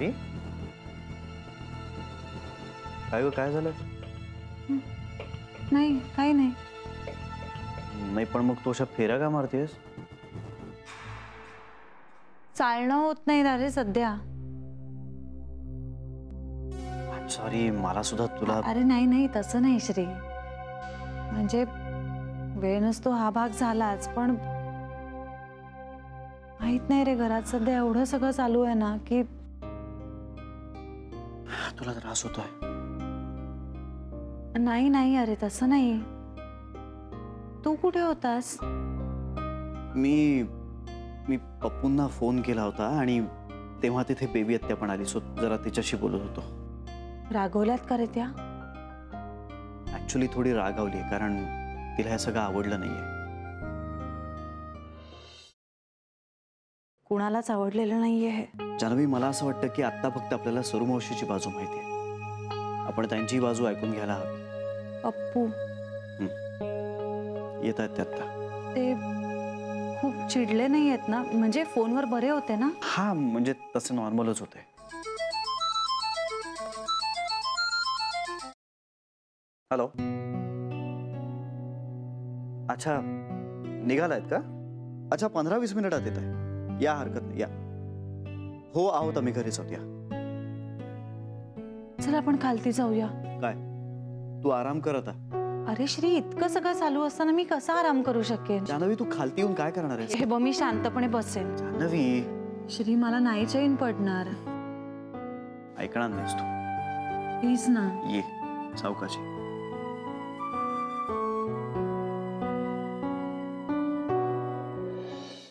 ए? काय झालं? नाही, काही नाही. नाही पण मग तू अशा फेऱ्या का मारतेस? चालणं होत नाही ना रे सध्या. सॉरी, मला सुद्धा तुला. अरे नाही नाही, तसं नाही श्री. म्हणजे वेळ नसतो हा भाग झालाच, पण माहित नाही रे, घरात सध्या एवढं सगळं चालू आहे ना की तुला त्रास होतोय. नाही नाही, अरे तसं नाही. तू कुठे होतास? मी पप्पूंना फोन केला होता आणि तेव्हा तिथे बेबी आत्या पण आली, सो जरा तिच्याशी बोलत होतो. रागवल्यात का रे त्या? ऍक्च्युली थोडी रागावली आहे, कारण तिला हे सगळं आवडलं नाहीये. कुणालाच आवडलेलं नाहीये हे. जान्हवी, मला असं वाटतं की आत्ता फक्त आपल्याला सरुमावशीची बाजू माहिती आहे. आपण त्यांची बाजू ऐकून घ्यायला हवी. पप्पू येत आहेत ते आत्ता. ते खूप चिडले नाही आहेत ना? म्हणजे फोनवर बरे होते ना? हा, म्हणजे तसं नॉर्मलच होते. हॅलो. अच्छा, निघालायत का? अच्छा, 15-20 मिनिटात येत आहे. या, हरकत नाही, या. हो, आहोत आम्ही, घरीच आहोत. या. चल आपण खालती जाऊया. काय? तू आराम कर आता. अरे श्री, इतकं सगळं चालू असताना मी कसा आराम करू शकेन? जान्हवी, तू खालती येऊन काय करणार आहेस? हे बघ, मी शांतपणे बसेन. जान्हवी. श्री, मला नाही चैन पडणार. ऐकणार नाहीस तू. प्लीज ना. ये, सावकाशी.